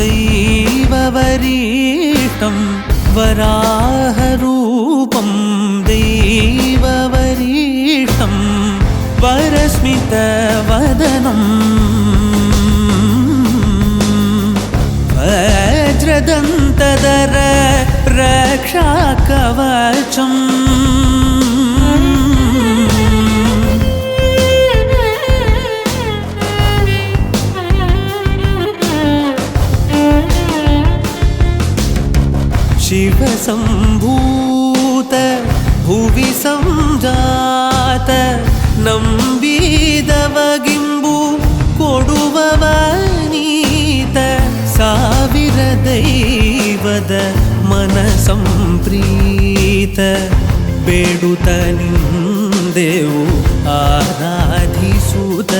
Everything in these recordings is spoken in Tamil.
दैववरीष्टं वराहरूपं दैववरीष्टं वरस्मितवदनं वज्रदन्तधर रक्षाकवचम् शिवसम्भूत भुवि संजात नम्बिदवगिम्बु कोडुववनीत ಸಾವಿರ ದೈವದ ಮನಸಂಪ್ರೀತ ಬೇಡುತ್ತ ನಿಂದೆವು ಆರಾಧಿಸುತ್ತ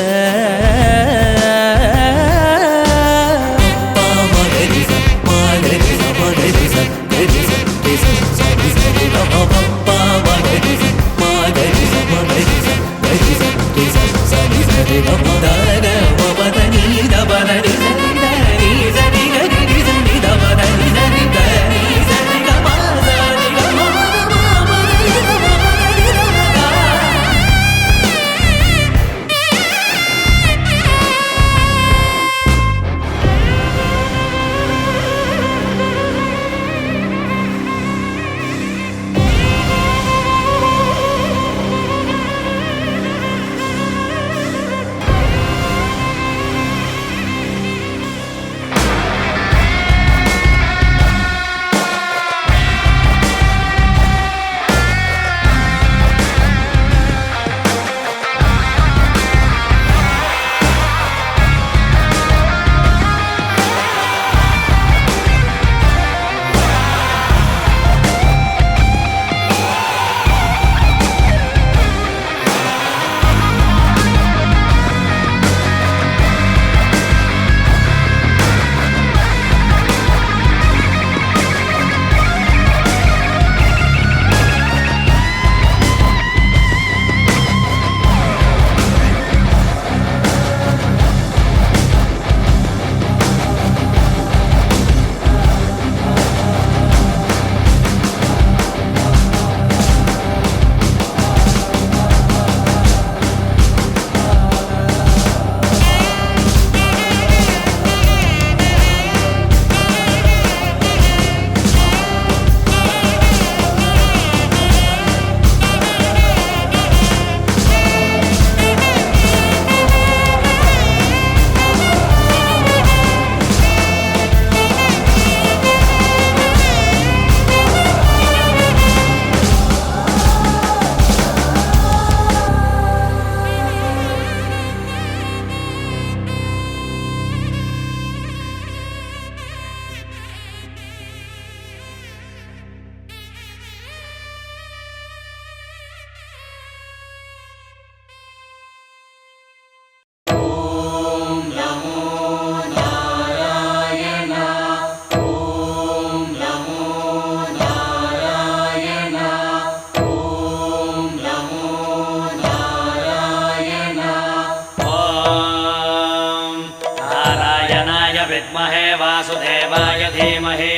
विद्महे वासुदेवाय धीमहि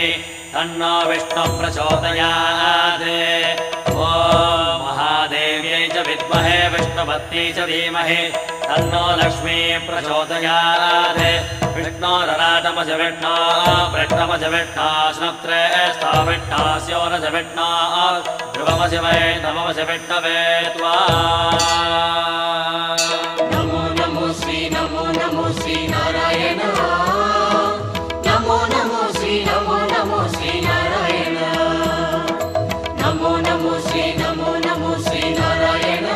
तन्नो विष्णुः प्रचोदयात्। ॐ महादेव्यै च विद्महे विष्णुपत्न्यै च धीमहि तन्नो लक्ष्मी प्रचोदयात्। विष्णोरराटमज विष्णो वृष्णमज विष्णो स्नुत्रे स्थाविष्णास्योरज विष्णो ध्रुवमज वै नममज विष्णवे त्वा। नमो नमो श्री नारायण। नमो नमो श्री नारायण। नमो नमो श्री नारायण। नमो नमो श्री नारायण।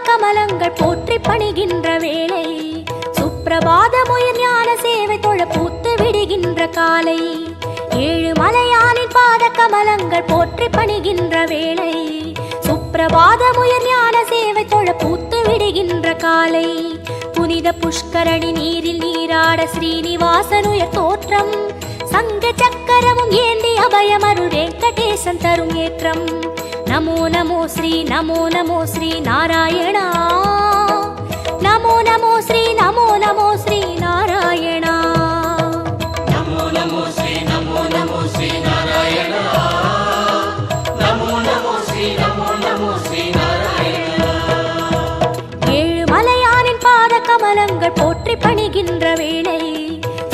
கமலங்கள் போற்றி பணிகின்ற வேளை சுப்பிரபாதமுயர் ஞான சேவை தொழ பூத்து விடுகின்ற காலை ஏழு மலையானின் பாத கமலங்கள் போற்றி பணிகின்ற வேளை சுப்பிரபாதமுயர் ஞான சேவை தொழ பூத்து விடுகின்ற காலை. புனித புஷ்கரணி நீரில் நீராட ஸ்ரீனிவாசனுயர் தோற்றம். சங்க சக்கரமும் ஏந்தி அபயமருள் வெங்கடேசன் தரும் ஏற்றம். நமோ நமோ ஸ்ரீ நமோ நமோ ஸ்ரீ நாராயணா. நமோ நமோ ஸ்ரீ நமோ நமோ ஸ்ரீ நாராயணா. நமோ நமோ ஸ்ரீ நமோ நமோ ஸ்ரீ நாராயணா. நமோ நமோ ஸ்ரீ நமோ நமோ ஸ்ரீ நாராயணா. ஏழுமலையானின் பாத கமலங்கள் போற்றி பணிகின்ற வேளை.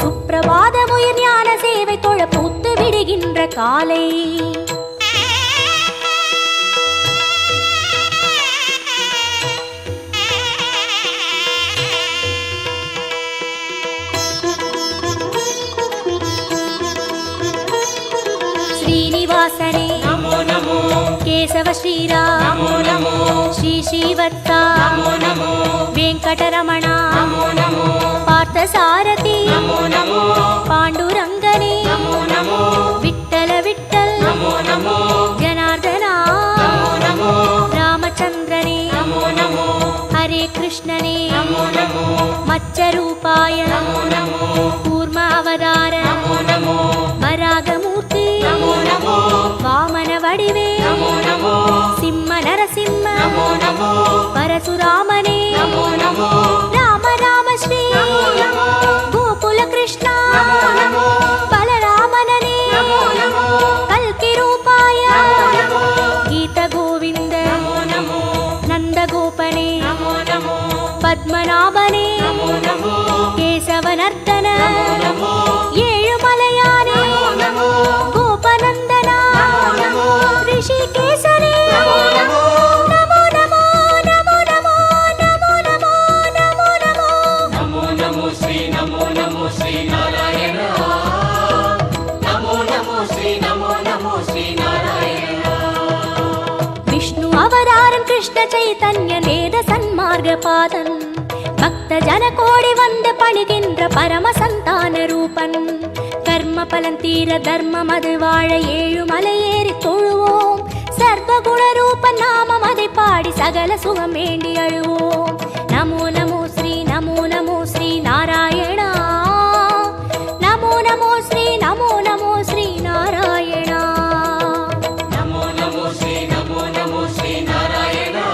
சுப்பிரபாதமுயர் ஞான சேவை தொழ பூத்து விடுகின்ற காலை. ஸ்ரீனிவாசனே நமோ நமோ. கேசவ ஸ்ரீராம் நமோ நமோ. ஸ்ரீ ஸ்ரீவத்சா நமோ நமோ. வெங்கடரமணா நமோ நமோ. பார்த்தசாரதி நமோ நமோ. பாண்டுரங்கனே நமோ நமோ. விட்டல விட்டல் நமோ நமோ. ஜனார்தனா நமோ நமோ. ராமச்சந்திரனே நமோ நமோ. ஹரே கிருஷ்ணனே நமோ நமோ. மச்சரூபாய நமோ நமோ. கூர்ம அவதார நமோ நமோ. வராகமூர்த்தி நமோ நமோ. வாமன வடிவே நமோ நமோ. சிம்ம நரசிம்ம நமோ நமோ. பரசுராமனே நமோ நமோ. ராம ராம ஸ்ரீ நமோ நமோ. கோகுல கிருஷ்ணா நமோ நமோ. பலராமனே நமோ நமோ. கல்கி ரூபாய நமோ நமோ. கீத கோவிந்த நமோ நமோ. நந்தகோபனே நமோ நமோ. பத்மநாபனே நமோ நமோ. கேசவநர்த்தன நமோ நமோ. ஏழுமலையானே நமோ நமோ. கோபநந்தனா நமோ நமோ. ரிஷிகேசனே நமோ நமோ. நமோ நமோ நமோ நமோ நமோ நமோ நமோ நமோ. நமோ நமோ ஸ்ரீ நமோ நமோ ஸ்ரீ நாராயணா. நமோ நமோ ஸ்ரீ நமோ நமோ ஸ்ரீ நாராயணா. விஷ்ணு அவதாரன் கிருஷ்ண சைதன்ய வேத சன்மார்க பாதன். பக்த ஜன கோடி வந்து பணிகின்ற பரம சந்தான ரூபன். கர்ம பலன் தீர தர்மம் அது வாழ ஏழுமலை ஏறி தொழுவோம். சர்வகுண ரூபன் நாமம் அதை பாடி சகல சுகம் வேண்டி அழுவோம். நமோ நமோ ஸ்ரீ நமோ நமோ ஸ்ரீ நாராயணா. நமோ நமோ ஸ்ரீ நமோ நமோ ஸ்ரீ நாராயணா. நமோ நமோ ஸ்ரீ நமோ நமோ ஸ்ரீ நாராயணா.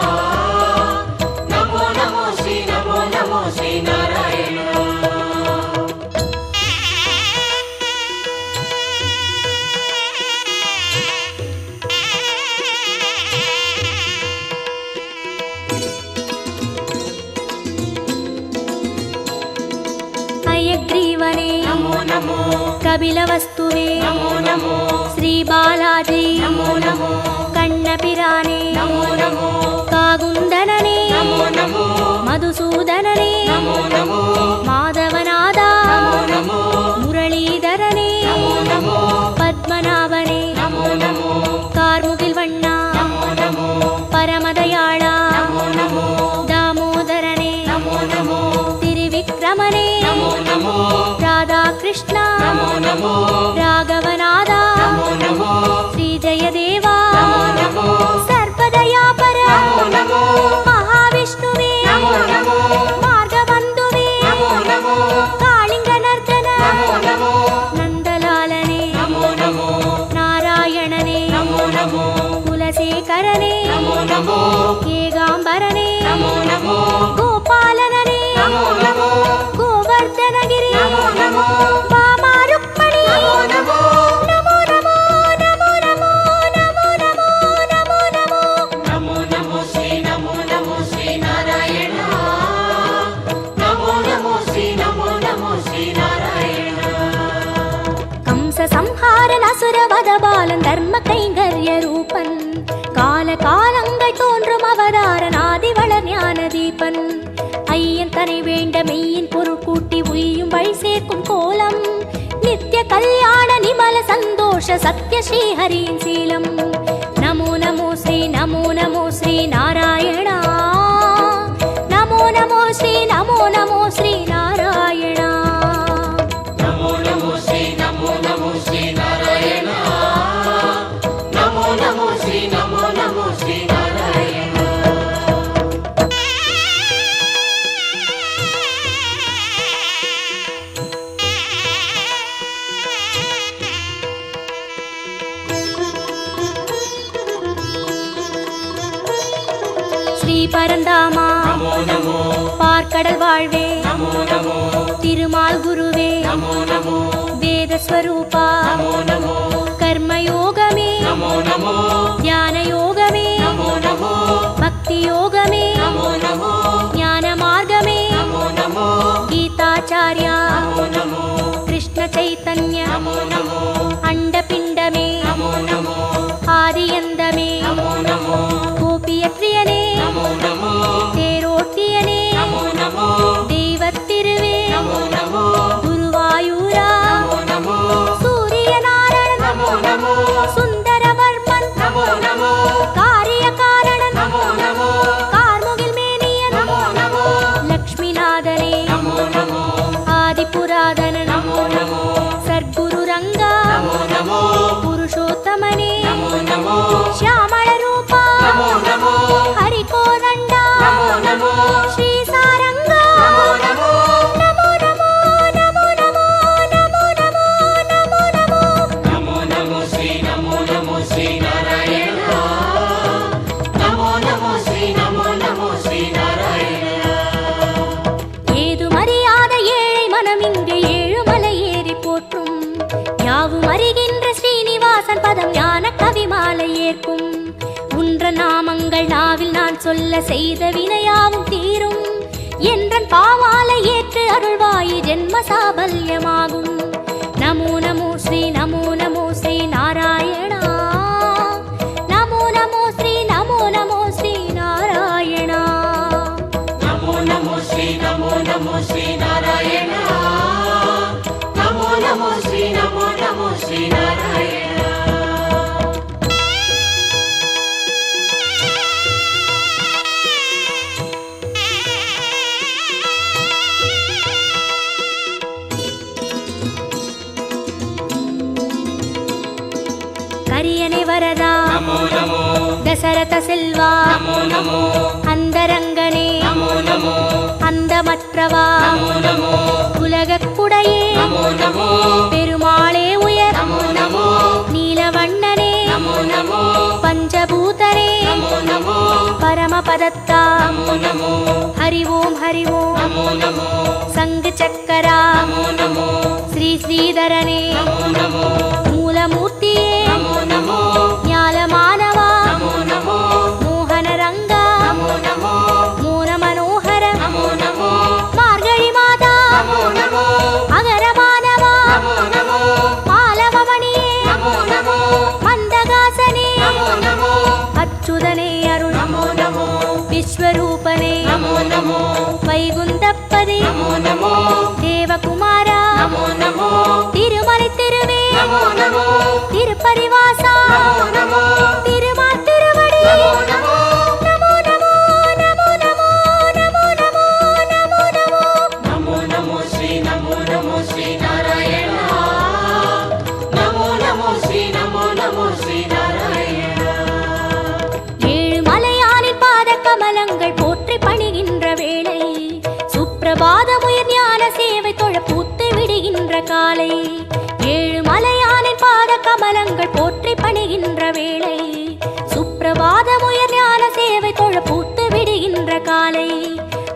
நமோ நமோ ஸ்ரீ நமோ நமோ ஸ்ரீ நாராயணா. हयग्रीवने நமோ நமோ. कपिलवस्तुवे நமோ நமோ. श्रीबालाजी நமோ நமோ. कण्णपिराने நமோ நமோ. कागुन्दनने நமோ நமோ. मधुसूदनने நமோ நமோ. माधवनादा நமோ நமோ. मुरलीधरने நமோ நமோ. पद्मनाभने நமோ நமோ. कार्मुगिल् वण्णा நமோ நமோ. परमदयाळा நமோ நமோ. दामोदरने நமோ நமோ. त्रिविक्रमने நமோ நமோ. राधाकृष्णा நமோ நமோ. राघवनादा நமோ நமோ. श्रीजयदेवा நமோ நமோ. सर्वदयापर நமோ நமோ. महाविष्णुवे நமோ நமோ. मार्गबन्धुवे நமோ நமோ. कालिङ्गनर्दन நமோ நமோ. नन्दलालने நமோ நமோ. नारायणने நமோ நமோ. कुलशेखरने நமோ நமோ. केगाम्बरने நமோ நமோ. गोपालनने நமோ நமோ. गोवर्धनगिरि நமோ நமோ. वामा रुक्मणि நமோ நமோ. नमो नमो नमो नमो नमो नमो नमो नमो. நமோ நமோ ஸ்ரீ நமோ நமோ ஸ்ரீ நாராயணா. நமோ நமோ ஸ்ரீ நமோ நமோ ஸ்ரீ நாராயணா. कंस संहारन असुर वध बालन धर्म கைங்கர்ய ரூபன். கால காலங்கள் தோன்றும் அவதாரன் ஆதிவளர் ஞான தீபன். ஐயன் தனை வேண்ட மெய்யின் பொருள் கூட்டி உய்யும் வழி சேர்க்கும் கோலம். நித்திய கல்யாண நிமல சந்தோஷ சத்ய ஸ்ரீஹரியின் சீலம். நமோ நமோ ஸ்ரீ நமோ நமோ ஸ்ரீ நாராயணா. நமோ நமோ ஸ்ரீ நமோ நமோ ஸ்ரீ நாராயணா. நமோ நமோ ஸ்ரீ நமோ நமோ ஸ்ரீ நாராயணா. நமோ நமோ ஸ்ரீ நமோ நமோ ஸ்ரீ நாராயணா. ஸ்ரீ பரந்தாமா நமோ நமோ பார்க்கடல் வாழ்வே நமோ நமோ திருமால் குருவே நமோ நமோ வேதஸ்வரூபா நமோ நமோ கர்மயோகமே நமோ நமோ ஞான யோகமே நமோ நமோ பக்தி யோகமே நமோ நமோ ஞான மார்க்கமே நமோ நமோ கீதாச்சார்யா நமோ நமோ கிருஷ்ண சைத்தன்ய நமோ நமோ அண்டபிண்டமே நமோ நமோ ஆதியந்தமே நமோ நமோ கோபியத்ரியனே நமோ நமோ தேரோட்டியனே நமோ நமோ தெய்வத்திருவே நமோ நமோ குருவாயூரா நமோ நமோ சூரியநாராயணன் நமோ நமோ சுந்தரவர்மன் நமோ நமோ காரியகாரணன் நமோ நமோ கார்முகில் மேனியன் நமோ நமோ லக்ஷ்மிநாதனே நமோ நமோ ஆதிபுராதனன் நமோ நமோ சர்க்குரு ரங்கா நமோ நமோ புருஷோத்தமனே நமோ நமோ ಶ್ಯಾಮಳ ರೂಪ நமோ நமோ ಹರಿಕೋದಂಡ நமோ நமோ ಶ್ರೀ ಸಾರಂಗ நமோ நமோ ನಮೋ ನಮೋ ನಮೋ ನಮೋ ನಮೋ ನಮೋ ನಮೋ ನಮೋ நமோ நமோ ஸ்ரீ நமோ நமோ ஸ்ரீ நாராயண நமோ நமோ ஸ்ரீ நமோ நமோ ஸ்ரீ நாராயண ஏது மறியாத ஏழை மனம் இங்கே ஏழுமலை ஏறி போற்றும் யாவும் அறிகின்ற ஸ்ரீனிவாசன் பதம் ஞான கவிமாலை ஏற்கும் உன்ற நாமங்கள் நாவில் நான் சொல்ல செய்த வினையாவும் தீரும் என்றன் பாமாலை ஏற்று அருள்வாயி ஜென்ம சாபல்யமாகும் நமோ நமோ ஸ்ரீ நமோ நமோ ஸ்ரீ நாராயணா நமோ நமோ ஸ்ரீ நமோ நமோ ஸ்ரீ நாராயணா நமோ நமோ ஸ்ரீ நமோ நமோ ஸ்ரீ நாராயண நமோ நமோ ஸ்ரீ நமோ நமோ ஸ்ரீ நாராயண கரியனை வரதா நமோ நமோ தசரத செல்வா நமோ நமோ அந்தரங்கனே நமோ நமோ அந்தமற்றவா நமோ நமோ உலகக் குடையே நமோ நமோ பெருமாளே உயர் நமோ நமோ நீலவண்ணனே நமோ நமோ பஞ்சபூதனே நமோ நமோ பரமபதத்தா நமோ நமோ ஹரி ஓம் நமோ நமோ சங்கு சக்கரா நமோ நமோ ஸ்ரீ ஸ்ரீதரனே நமோ நமோ மூலமூர்த்தியே நமோ நமோ ஞாலமானவா நமோ நமோ மோகன ரங்கா நமோ நமோ மோன மனோகர நமோ நமோ மார்கழி மாதா நமோ நமோ அகரமானவா நமோ நமோ மாலவமணியே நமோ நமோ மந்தகாசனே நமோ நமோ அச்சுதனே அருள் நமோ நமோ விஸ்வரூபனே நமோ நமோ வைகுந்தப்பதி நமோ நமோ தேவகுமாரா நமோ நமோ திருமலை திருவே நமோ நமோ திருப்பரிவாசா நமோ நமோ திருமால் திருவடி நமோ நமோ நமோ நமோ நமோ நமோ நமோ நமோ நமோ நமோ நமோ நமோ ஸ்ரீ நமோ நமோ ஸ்ரீ நாராயண நமோ நமோ ஸ்ரீ நமோ நமோ ஸ்ரீ நாராயண ஏழு மலையானின் பாத கமலங்கள் போற்றி பணிகின்ற வேளை சுப்பிரபாதமுயர் ஞான சேவை தொழ பூத்து விடுகின்ற காலை ஏழு மலையானின் பாத கமலங்கள் போற்றி பணிகின்ற வேளை சுப்பிரபாதமுயர் ஞான சேவை தொழ பூத்து விடுகின்ற காலை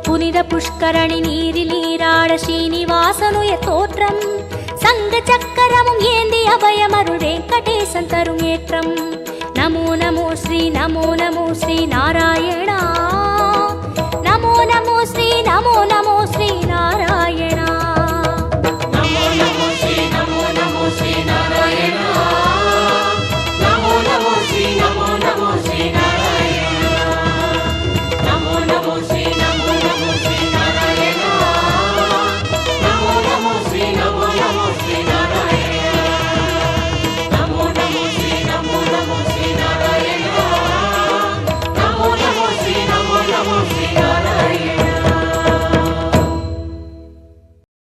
புனித புஷ்கரணி நீரில் நீராட ஸ்ரீனிவாசனுயர் தோற்றம் சங்கு சக்கரமும் ஏந்தி அபயமருள் வெங்கடேசன் தரும் ஏற்றம் நமோ நமோ ஸ்ரீ நமோ நமோ ஸ்ரீ நாராயணா நமோ நமோ ஸ்ரீ நமோ நமோ ஸ்ரீ நாராயணா நமோ நமோ ஸ்ரீ நமோ நமோ ஸ்ரீ நாராயண நமோ நமோ ஸ்ரீ நமோ நமோ ஸ்ரீ நாராயண நமோ நமோ ஸ்ரீ நமோ நமோ ஸ்ரீ நாராயண நமோ நமோ ஸ்ரீ நமோ நமோ ஸ்ரீ நாராயண நமோ நமோ ஸ்ரீ நமோ நமோ ஸ்ரீ நாராயண நமோ நமோ ஸ்ரீ நமோ நமோ ஸ்ரீ நாராயண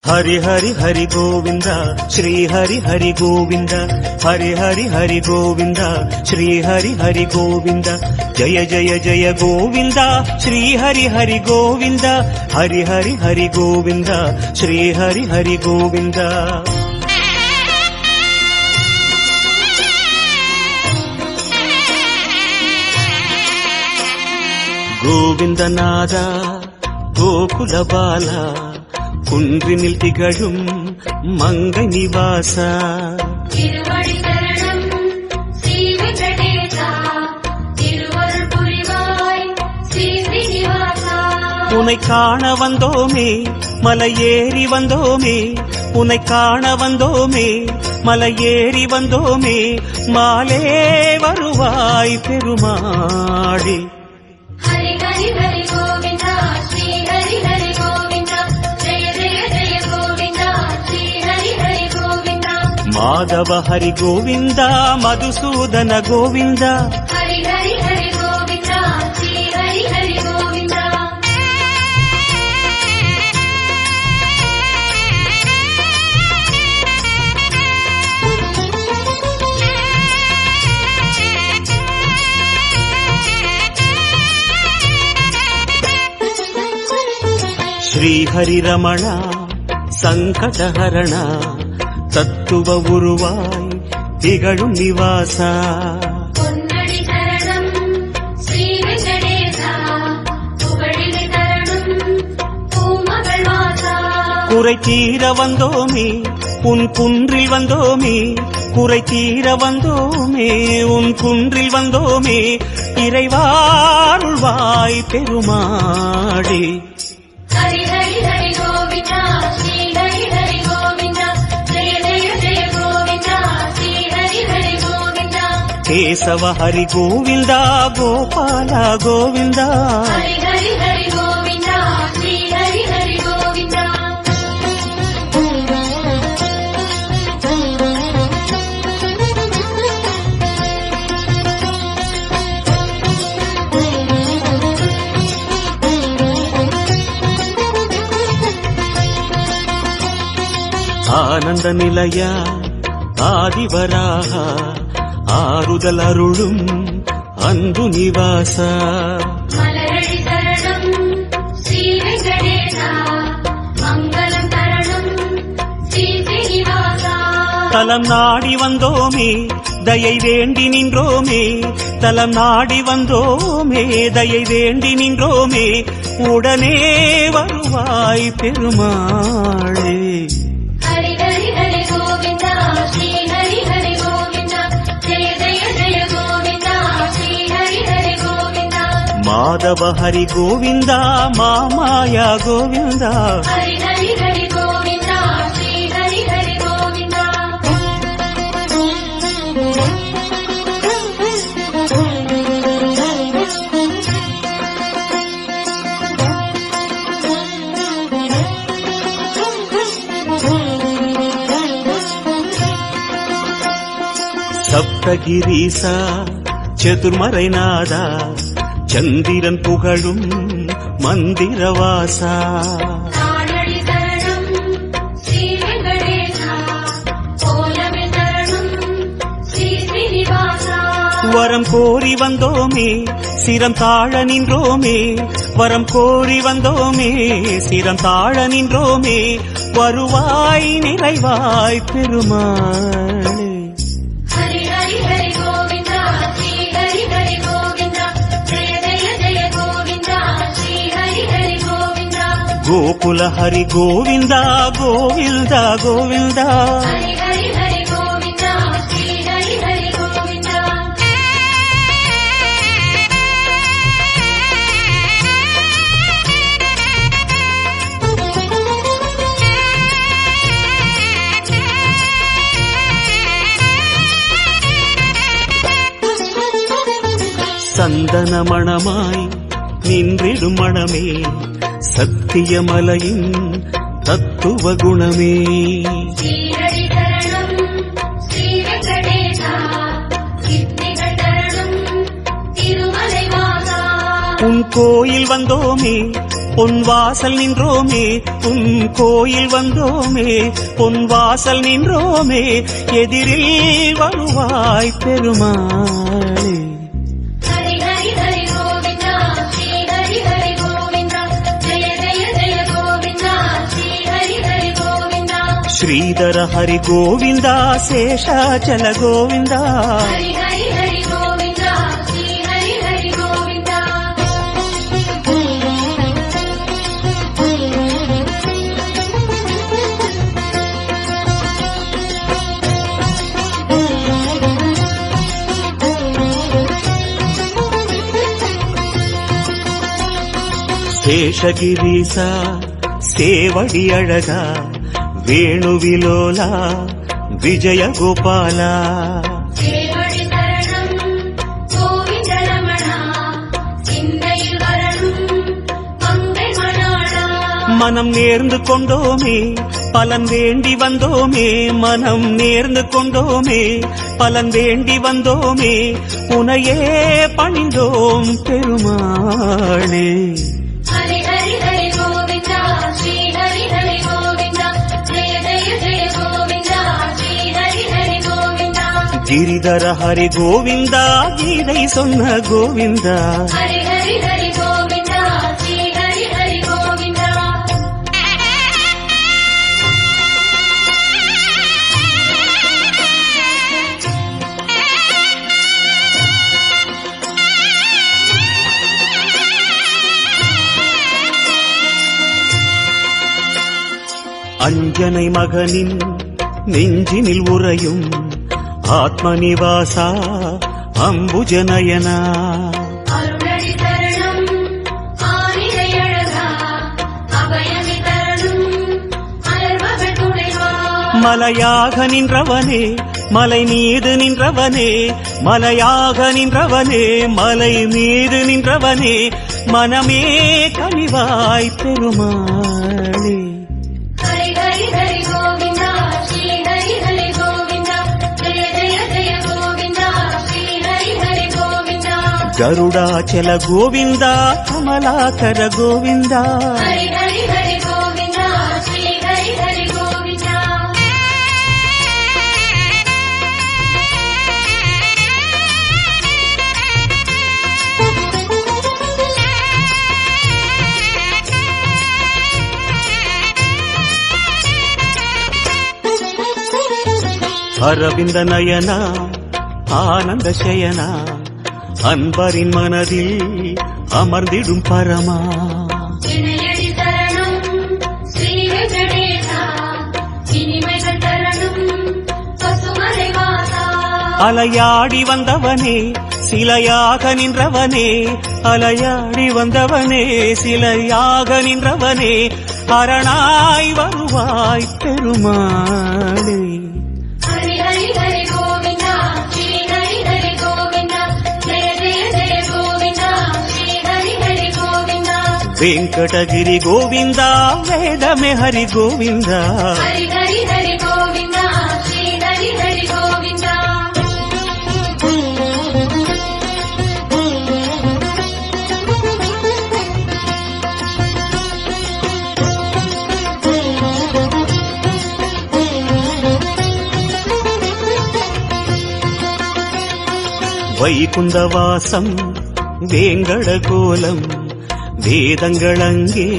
हरि हरि हरि गोविंद श्री हरि हरि गोविंद हरि हरि हरि गोविंद श्री हरि हरि गोविंद जय जय जय गोविंद श्री हरि हरि गोविंद हरि हरि हरि गोविंद श्री हरि हरि गोविंद கோவிந்தநாத கோகுல பாலா குன்றினில் திகழும் மங்கை நிவாசா திருவடி சரணம் ஸ்ரீ வெங்கடேசா திருவருள் புரிவாய் ஸ்ரீ ஸ்ரீனிவாசா உனை காண வந்தோமே மலையேறி வந்தோமே உனை காண வந்தோமே மலையேறி வந்தோமே மாலே வருவாய் பெருமாளே ஹரி ஹரி ஹரி கோவிந்தா ஸ்ரீ ஹரி ஹரி கோவிந்தா ஜெய ஜெய ஜெய கோவிந்தா ஸ்ரீ ஹரி ஹரி கோவிந்தா மாதவ ஹரி கோவிந்தா மதுசூதன கோவிந்தா ஹரி ஹரி ஹரி கோவிந்தா ஸ்ரீ ஹரி ஹரி கோவிந்தா ஸ்ரீ ஹரி ரமண சங்கடஹரண தத்துவ உருவாய் திகழும் நிவாசா பொன்னடி சரணம் ஸ்ரீ வெங்கடேசா புகழினை தரணும் பூமகள் வாசா குறை தீர வந்தோமே உன் குன்றில் வந்தோமே குறை தீர வந்தோமே உன் குன்றில் வந்தோமே இறைவாருள்வாய் பெருமாளே ஹரி ஹரி ஹரி கோவிந்தா ஸ்ரீ ஹரி ஹரி கோவிந்தா ஜெய ஜெய ஜெய கோவிந்தா ஸ்ரீ ஹரி ஹரி கோவிந்தா கேசவ ஹரி கோவிந்தா கோபால கோவிந்தா ஹரி ஹரி ஹரி கோவிந்தா ஸ்ரீ ஹரி ஹரி கோவிந்தா ஆனந்த நிலையா ஆதிவராக ஆறுதல் அருளும் அன்பு நிவாசா மலரடி சரணம் ஸ்ரீ வெங்கடேசா மங்களம் தரணும் ஸ்ரீ ஸ்ரீனிவாசா தலம் நாடி வந்தோமே தயை வேண்டி நின்றோமே தலம் நாடி வந்தோமே தயை வேண்டி நின்றோமே உடனே வருவாய் பெருமாளே ஹரி ஹரி ஹரி கோவிந்தா ஸ்ரீ ஹரி ஹரி கோவிந்தா ஜெய ஜெய ஜெய கோவிந்தா ஸ்ரீ ஹரி ஹரி கோவிந்தா மாதவ ஹரி கோவிந்தா மாமாயா கோவிந்தா ஹரி ஹரி ஹரி கோவிந்தா ஸ்ரீ ஹரி ஹரி கோவிந்தா சப்தகிரீசா சதுர்மறைநாதா சந்திரன் புகழும் மந்திரவாசா தானடி சரணம் ஸ்ரீ வெங்கடேசா கோலமில் தரணும் ஸ்ரீ ஸ்ரீனிவாசா வரம் கோரி வந்தோமே சிரம் தாழ நின்றோமே வரம் கோரி வந்தோமே சிரம் தாழ நின்றோமே வருவாய் நிறைவாய் பெருமாளே ஹரி ஹரி ஹரி கோவிந்தா ஸ்ரீ ஹரி ஹரி கோவிந்தா ஜெய ஜெய ஜெய கோவிந்தா ஸ்ரீ ஹரி ஹரி கோவிந்தா கோகுல ஹரி கோவிந்தா கோவிந்தா கோவிந்தா ஹரி ஹரி ஹரி கோவிந்தா ஸ்ரீ ஹரி ஹரி கோவிந்தா சந்தன மணமாய் நின்றிடும் மணமே சத்தியமலையின் தத்துவ குணமே ஸ்ரீஹரி சரணம் ஸ்ரீ வெங்கடேசா சித்திகள் தரணும் திருமலை வாசா உன் கோயில் வந்தோமே பொன் வாசல் நின்றோமே உன் கோயில் வந்தோமே பொன் வாசல் நின்றோமே எதிரில் வருவாய் பெருமாளே ஹரி ஹரி ஹரி கோவிந்தா ஸ்ரீ ஹரி ஹரி கோவிந்தா ஜெய ஜெய ஜெய கோவிந்தா ஸ்ரீ ஹரி ஹரி கோவிந்தா ಶ್ರೀಧರ ಹರಿ ಗೋವಿಂದ ಶೇಷಾಚಲ ಗೋವಿಂದ ஹரி ஹரி ஹரி கோவிந்தா ஸ்ரீ ஹரி ஹரி கோவிந்தா శేషగిరీశ సేవడి అழగా వేణువిలోలా విజయ గోపాల சேவடி சரணம் கோவிந்த ரமணா சிந்தையில் வரணும் மங்கை மணாளா. மனம் நேர்ந்து கொண்டோமே பலன் வேண்டி வந்தோமே, மனம் நேர்ந்து கொண்டோமே பலன் வேண்டி வந்தோமே, உனையே பணிந்தோம் பெருமாளே. ஹரி ஹரி ஹரி கோவிந்தா ஸ்ரீ ஹரி ஹரி கோவிந்தா ஜெய ஜெய ஜெய கோவிந்தா ஸ்ரீ ஹரி ஹரி கோவிந்தா. கிரிதர ஹரி கோவிந்தா கீதை சொன்ன கோவிந்தா. ஹரி ஹரி ஹரி கோவிந்தா ஸ்ரீ ஹரி ஹரி கோவிந்தா. அஞ்சனை மகனின் நெஞ்சினில் உறையும் ஆத்மநிவாசா அம்புஜநயனா. அருளடி சரணம் ஆனிரை அழகா அபயமி தரணும் அலர்மகள் துணைவா. மலையாக நின்றவனே மலை மீது நின்றவனே, மலையாக நின்றவனே மலை மீது நின்றவனே, மனமே கனிவாய் பெருமாளே. ஹரி ஹரி ஹரி கோவிந்தா ஸ்ரீ ஹரி ஹரி கோவிந்தா ஜெய ஜெய ஜெய கோவிந்தா ஸ்ரீ ஹரி ஹரி கோவிந்தா. கருடாச்சல கோவிந்தா கமலாகர கோவிந்தா. ஹரி ஹரி ஹரி கோவிந்தா ஸ்ரீ ஹரி ஹரி கோவிந்தா. அரவிந்த நயனா ஆனந்த சயனா, அன்பரின் மனதில் அமர்ந்திடும் பரமா. இணையடி சரணம் ஸ்ரீ வெங்கடேசா இனிமைகள் தரணும் பசுமலை வாசா. அலையாடி வந்தவனே சிலையாக நின்றவனே, அலையாடி வந்தவனே சிலையாக நின்றவனே, அரணாய் வருவாய் பெருமாளே. ஹரி ஹரி ஹரி கோவிந்தா ஸ்ரீ ஹரி ஹரி கோவிந்தா ஜெய ஜெய ஜெய கோவிந்தா ஸ்ரீ ஹரி ஹரி கோவிந்தா. வெங்கடகிரி கோவிந்தா வேதமே ஹரி கோவிந்தா. ஹரி ஹரி ஹரி கோவிந்தா ஸ்ரீ ஹரி ஹரி கோவிந்தா. வைகுந்தவாசம் வேங்கட கோலம் வேதங்களங்கே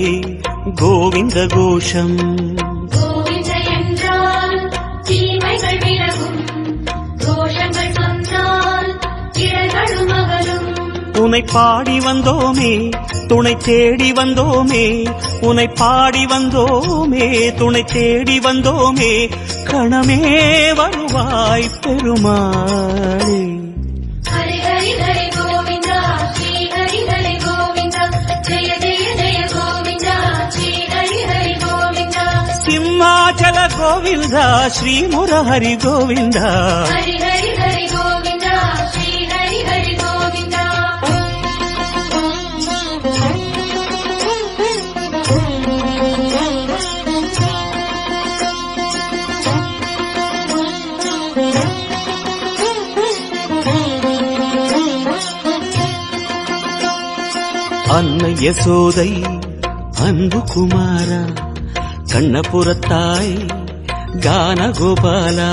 கோவிந்த கோஷம். கோவிந்த என்றால் தீமைகள் விலகும் தோஷங்கள் சொன்னால் இடர்களும் அகலும். உனை பாடி வந்தோமே துணை தேடி வந்தோமே, உனை பாடி வந்தோமே துணை தேடி வந்தோமே, கணமே வருவாய் பெருமாளே. ஹரி ஹரி ஹரி கோவிந்தா ஸ்ரீ ஹரி ஹரி கோவிந்தா ஜெய ஜெய ஜெய கோவிந்தா ஸ்ரீ ஹரி ஹரி கோவிந்தா. சிம்மாச்சல கோவிந்தா ஸ்ரீ முரஹரி கோவிந்தா. ஹரி ஹரி ஹரி கோவிந்தா ஸ்ரீ ஹரி ஹரி கோவிந்தா. அன்னை யசோதை அன்பு குமாரா கண்ணபுரத்தாய் கான கோபாலா.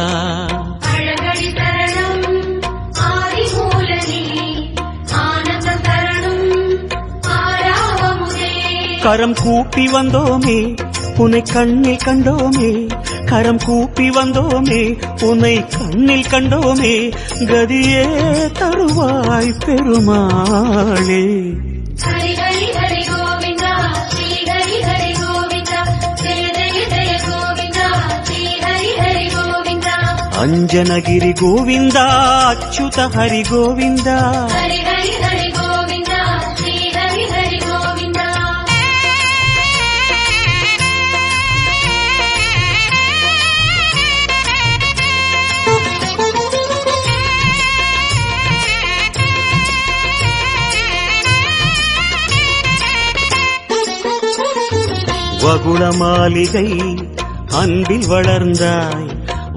அழகடி தரணம் ஆதி மூலனே ஆனந்தம் தரணும் ஆராவமுதே. கரம் கூப்பி வந்தோமே உன்னை கண்ணில் கண்டோமே, கரம் கூப்பி வந்தோமே உன்னை கண்ணில் கண்டோமே, கதியே தருவாய் பெருமாளே. ஹரி ஹரி ஹரி கோவிந்தா ஸ்ரீ ஹரி ஹரி கோவிந்தா ஜெய ஜெய ஜெய கோவிந்தா ஸ்ரீ ஹரி ஹரி கோவிந்தா. அஞ்சனகிரி கோவிந்தா அச்சுத ஹரி கோவிந்தா. ஹரி ஹரி ஹரி கோவிந்தா ஸ்ரீ ஹரி ஹரி கோவிந்தா. வகுள மாளிகை அன்பில் வளர்ந்தாய்,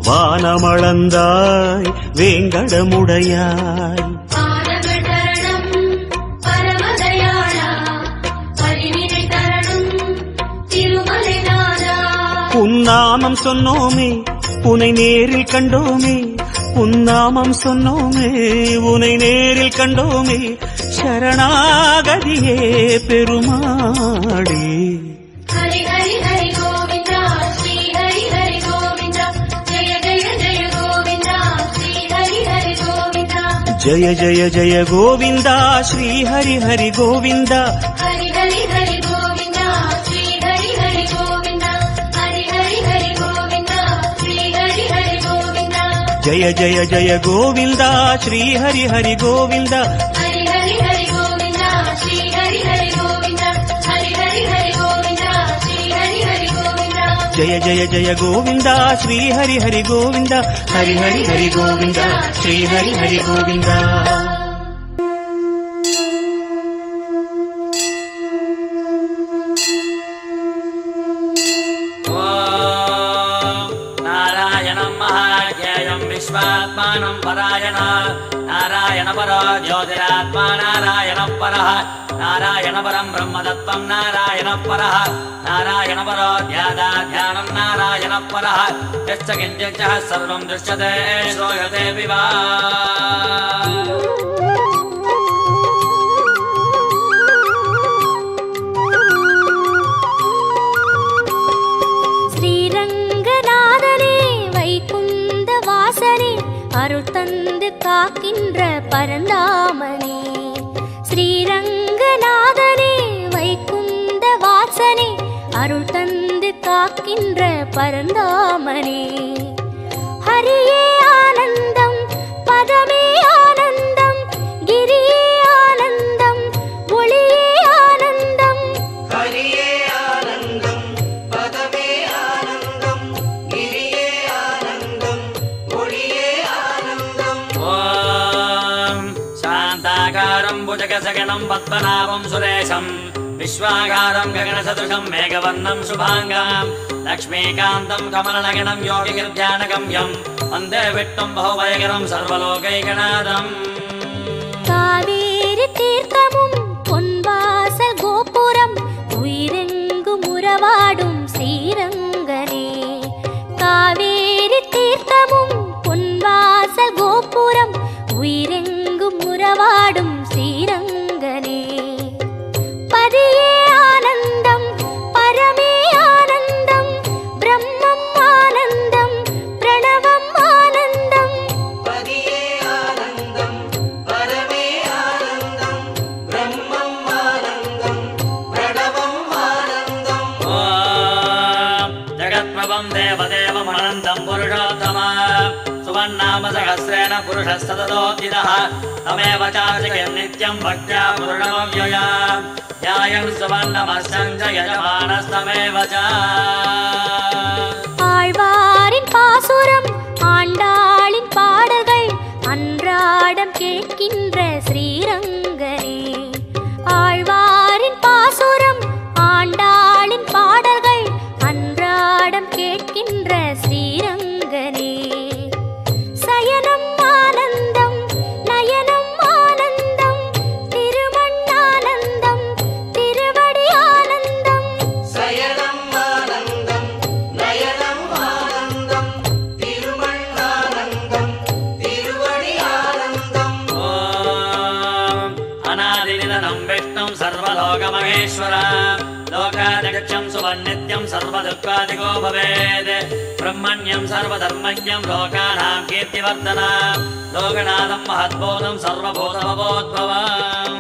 வானமளந்தாய், வேங்கடமுடையாய். பாதங்கள் தரணம் பரமதயாளா, பரிவினை தரணும் திருமலைநாதா. உன்னாமம் சொன்னோமே உனை நேரில் கண்டோமே, உன்னாமம் சொன்னோமே உனை நேரில் கண்டோமே, சரணாகதியே பெருமாளே. ஹரி ஹரி ஹரி கோவிந்தா, ஸ்ரீ ஹரி ஹரி கோவிந்தா, ஜெய ஜெய ஜெய கோவிந்தா, ஸ்ரீ ஹரி ஹரி கோவிந்தா. ஜய ஜய ஜய கோவிந்தா, ஸ்ரீ ஹரி ஹரி கோவிந்தா. ஹரி ஹரி ஹரி கோவிந்தா, ஸ்ரீ ஹரி ஹரி கோவிந்தா, ஹரி ஹரி ஹரி கோவிந்தா, ஸ்ரீ ஹரி ஹரி கோவிந்தா. ஜய ஜய ஜய கோவிந்தா, ஸ்ரீ ஹரி ஹரி கோவிந்தா. ஹரி ஹரி ஹரி கோவிந்தா, ஸ்ரீ ஹரி ஹரி கோவிந்தா, ஹரி ஹரி ஹரி கோவிந்தா, ஸ்ரீ ஹரி ஹரி கோவிந்தா. ஜய ஜய ஜய கோவிந்தா, ஸ்ரீ ஹரி ஹரி கோவிந்தா. ஹரி ஹரி ஹரி கோவிந்தா, ஸ்ரீ ஹரி ஹரி கோவிந்தா. नारायणं महाज्ञेयं विश्वात्मानं परायण, नारायण परो ज्योतिरात्मा, नारायण परः, नारायण परं ब्रह्मतत्त्वं, नारायण परः, नारायण परो ध्यानं, नारायण परः, यश्च किञ्चित् सर्वं दृश्यते श्रूयते विवा. ஸ்ரீரங்கநாதனே வைகுந்த வாசனே, அருள் தந்து காக்கின்ற பரந்தாமனே. ஸ்ரீரங்கநாதனே வைகுந்த வாசனே, அருள் தந்து காக்கின்ற பரந்தாமனே. ஹரியே ஆனந்தம், பதமே ஆனந்தம், கிரியே ஆனந்தம், ஒளியே ஆனந்தம். ஹரியே ஆனந்தம், பதமே ஆனந்தம், கிரியே ஆனந்தம், ஒளியே ஆனந்தம். ॐ शान्ताकारं भुजगशगणं पद्मनाभं सुरेशं, विश्वाकारं गगनसदृशं मेघवर्णं शुभाङ्गं, लक्ष्मीकान्तं कमलनगनं योगिगिर्ध्यानगम्यं, वन्दे विष्णुं बहुभयकरं सर्वलोकैकनाथम्. காவேரி தீர்த்தமும் பொன்வாசல் கோபுரம், உயிரெங்கும் உறவாடும் ஸ்ரீரங்கனே. காவேரி தீர்த்தமும் பொன்வாசல் கோபுரம், உயிரெங்கும் உறவாடும் ஸ்ரீரங்கனே. பதியே ஆனந்தம், பரமே ஆனந்தம், பிரம்மம் ஆனந்தம், பிரணவம் ஆனந்தம். பதியே ஆனந்தம், பரமே ஆனந்தம், பிரம்மம் ஆனந்தம், பிரணவம் ஆனந்தம். ॐ जगत्प्रभं देवदेवमनन्तं पुरुषोत्तमा, सुवन्नाम सहस्रेण पुरुषः सततोऽधितः, तमेव चार्चयन् नित्यं भक्त्या पूर्णमव्यया, ध्यायन् सुवर्णमस्यं च यजमानस्तमेव च. ஆழ்வாரின் பாசுரம், ஆண்டாளின் பாடல்கள், அன்றாடம் கேட்கின்ற ஸ்ரீரங்கனே. ஆழ்வாரின் பாசுரம், ஆண்டாளின் பாடல்கள், அன்றாடம் கேட்கின்ற ஸ்ரீரங்கனே. சயனம் ஆனந்தம், நயனம் ஆனந்தம், திருமண் ஆனந்தம், திருவடி ஆனந்தம். சயனம் ஆனந்தம், நயனம் ஆனந்தம், திருமண் ஆனந்தம், திருவடி ஆனந்தம். ॐ अनादिनिधनं विष्णुं सर्वलोकमहेश्वर, लोकाध्यक्षं सुवन्नित्यं सर्वदुःखादिको भवेत्, ब्रह्मण्यं सर्वधर्मज्ञं लोकानां कीर्तिवर्धनं, लोकनाथं महद्बोधं सर्वभूतमबोद्भवम्.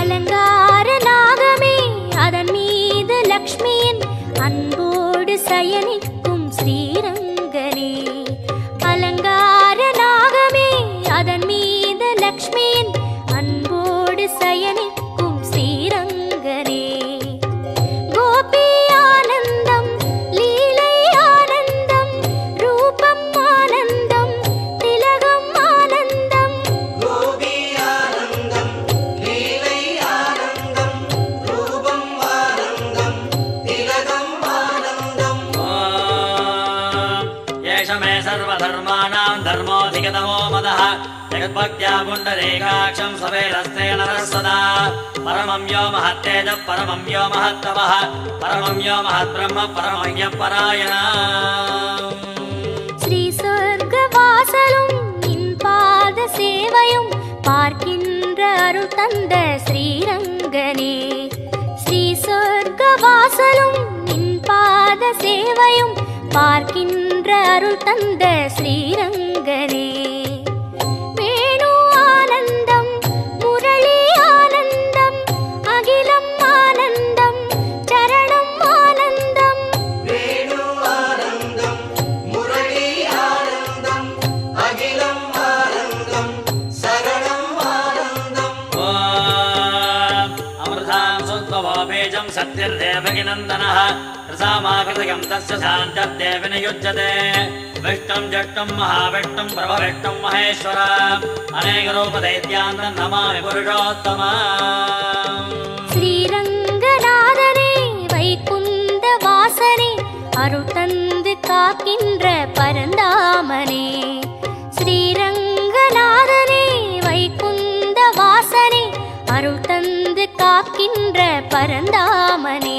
அலங்கார நாகமே, அதன் மீது லக்ஷ்மியின் அன்போடு சயனிக்கும் ஸ்ரீரங்கனே. அலங்கார நாகமே, அதன் மீது லக்ஷ்மியின் அன்போடு சயனிக்கும் ஸ்ரீரங்கனே. கோபி ஆனந்தம், லீலை ஆனந்தம், ரூபம் ஆனந்தம், திலகம் ஆனந்தம். கோபி ஆனந்தம், லீலை भक्त्या पुण्डरीकाक्षं सवेरस्ते नरः सदा परमं यो महत्तेजः परमं यो महत्तपः परमं यो महद्ब्रह्म परमं यः परायणः ஸ்ரீ சொர்க்கவாசலும் நின் பாத சேவையும் பார்க்கின்ற அருள் தந்த ஸ்ரீரங்கனே ஸ்ரீ சொர்க்கவாசலும் நின் பாத சேவையும் பார்க்கின்ற அருள் தந்த ஸ்ரீரங்கனே வேணு ஆனந்தம் முரளி ஆனந்தம் அகிலம் ஆனந்தம் சரணம் ஆனந்தம் வேணு ஆனந்தம் முரளி ஆனந்தம் அகிலம் ஆனந்தம் சரணம் ஆனந்தம் अमृतां सुत्वो बीजं सत्यर्देवकिनन्दनः रसामाकृतयं तस्य शान्तर्देव नियुज्यते विष्णुं जष्टुं महाविष्णुं प्रभविष्णुं महेश्वर अनेकरूपदैत्यान् नमामि पुरुषोत्तमम् ஸ்ரீரங்கநாதனே வைகுந்த வாசனே அருள் தந்து காக்கின்ற பரந்தாமனே ஸ்ரீரங்கநாதனே வைகுந்த வாசனே அருள் தந்து காக்கின்ற பரந்தாமனே